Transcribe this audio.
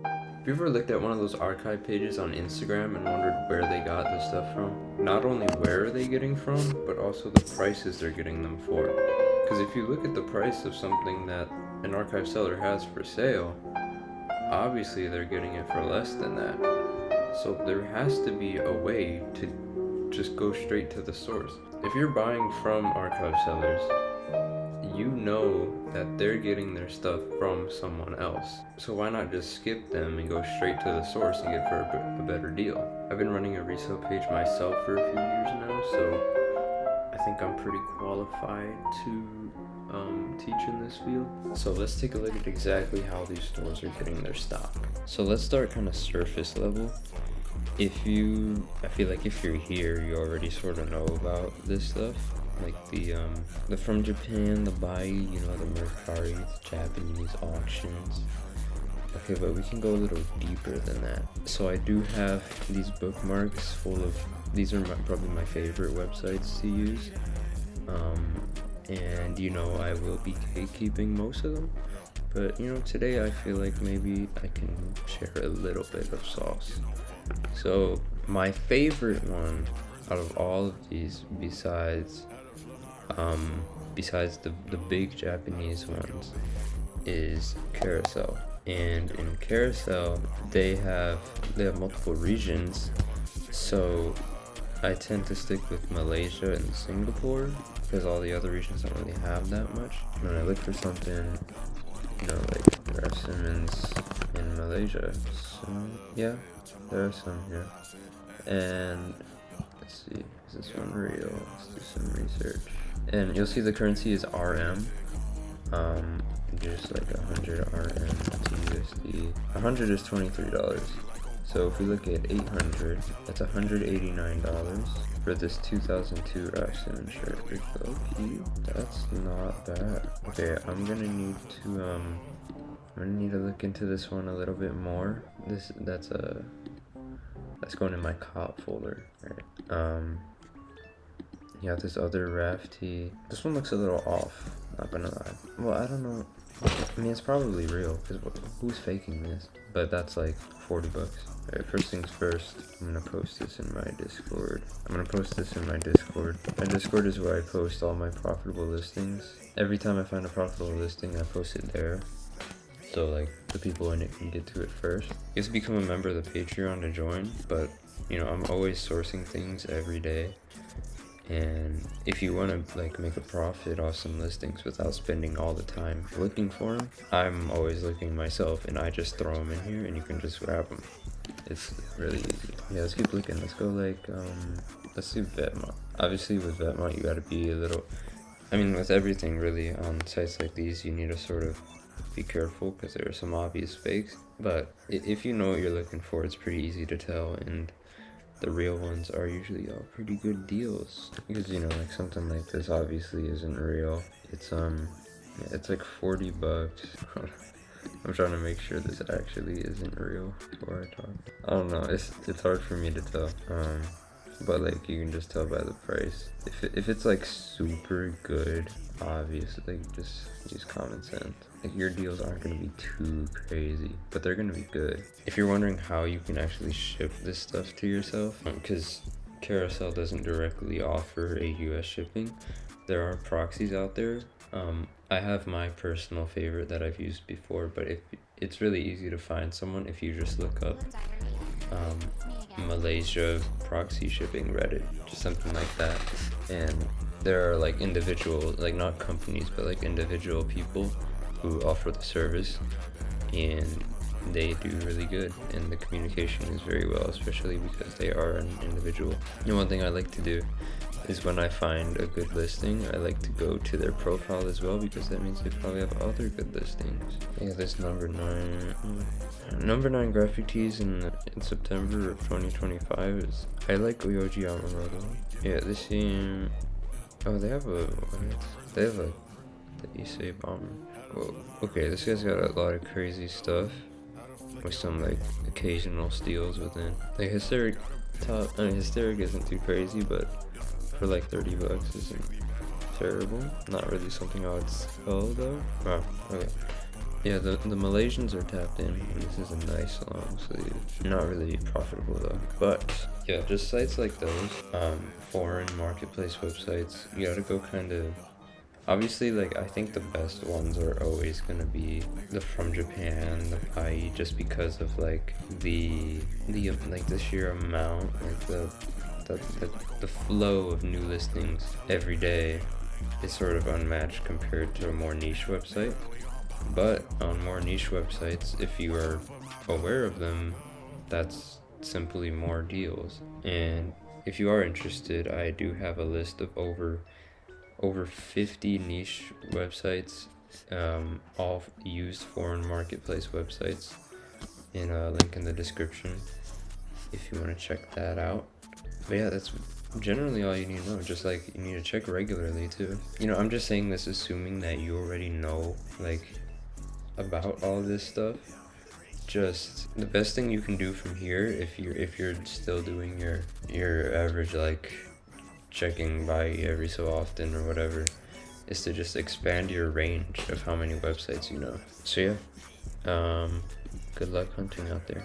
Have you ever looked at one of those archive pages on Instagram and wondered where they got the stuff from? Not only where are they getting from, but also the prices they're getting them for. Because if you look at the price of something that an archive seller has for sale, obviously they're getting it for less than that. So there has to be a way to just go straight to the source. If you're buying from archive sellers, you know that they're getting their stuff from someone else. So why not just skip them and go straight to the source and get for a better deal? I've been running a resale page myself for a few years now, so I think I'm pretty qualified to teach in this field. So let's take a look at exactly how these stores are getting their stock. So let's start kind of surface level. I feel like if you're here, you already sort of know about this stuff. Like the from Japan, the Bai, you know, the Mercari, the Japanese auctions. Okay, but we can go a little deeper than that. So I do have these bookmarks full of, these are probably my favorite websites to use. And you know, I will be gatekeeping most of them. But you know, today I feel like maybe I can share a little bit of sauce. So my favorite one out of all of these, besides the big Japanese ones, is Carousel. And in Carousel, they have multiple regions, so I tend to stick with Malaysia and Singapore because all the other regions don't really have that much. When I look for something, you know, like Raf Simmons in Malaysia, so yeah, there are some here. And let's see, is this one real? Let's do some research. And you'll see the currency is RM. Just like 100 RM to USD. 100 is $23. So if we look at 800, that's $189 for this 2002 Raf Simmons shirt. Okay, that's not bad. Okay, I'm gonna need to look into this one a little bit more. That's going in my cop folder, right? You have this other Rafty. This one looks a little off, not gonna lie. Well, I don't know. I mean, it's probably real, because who's faking this? But that's like $40. Alright, first things first, I'm gonna post this in my Discord. My Discord is where I post all my profitable listings. Every time I find a profitable listing, I post it there. So like, the people in it can get to it first. You have to become a member of the Patreon to join, but you know, I'm always sourcing things every day. And if you want to like make a profit off some listings without spending all the time looking for them, I'm always looking myself, and I just throw them in here and you can just grab them. It's really easy. Yeah, let's keep looking. Let's go like, let's do Vetmont. Obviously with Vetmont, you gotta be a little, I mean with everything really on sites like these, you need to sort of be careful because there are some obvious fakes. But if you know what you're looking for, it's pretty easy to tell, and the real ones are usually all pretty good deals. Because you know, like something like this obviously isn't real. It's yeah, it's like $40. I'm trying to make sure this actually isn't real before I talk. I don't know, it's hard for me to tell. But like you can just tell by the price. If it's like super good, obviously just use common sense. Like your deals aren't gonna be too crazy, but they're gonna be good. If you're wondering how you can actually ship this stuff to yourself, because Carousel doesn't directly offer a US shipping, there are proxies out there. I have my personal favorite that I've used before, but it's really easy to find someone if you just look up Malaysia proxy shipping Reddit, just something like that. And there are like individual, like not companies, but like individual people who offer the service, and they do really good, and the communication is very well, especially because they are an individual. And one thing I like to do is when I find a good listing, I like to go to their profile as well, because that means they probably have other good listings. Yeah, this number 9 graphic tees in September of 2025 is, I like Ryoji Yamamoto. Yeah, this seem, oh, they have a the Issei bomber. Whoa. Okay, this guy's got a lot of crazy stuff with some like occasional steals within. Like Hysteric top, I mean Hysteric isn't too crazy, but for like $30 isn't terrible. Not really something I would sell though. Wow, okay. Yeah, the Malaysians are tapped in. This is a nice long sleeve. Not really profitable though. But yeah, just sites like those, foreign marketplace websites, you gotta go kind of. Obviously, like, I think the best ones are always gonna be the From Japan, the Pai, just because of like the like the sheer amount, like the flow of new listings every day is sort of unmatched compared to a more niche website. But on more niche websites, if you are aware of them, that's simply more deals. And if you are interested, I do have a list of over 50 niche websites, all used foreign marketplace websites, in a link in the description if you want to check that out. But yeah, that's generally all you need to know. Just like, you need to check regularly too. You know, I'm just saying this assuming that you already know like about all this stuff. Just the best thing you can do from here, if you're still doing your average like checking by every so often or whatever, is to just expand your range of how many websites you know. So yeah, good luck hunting out there.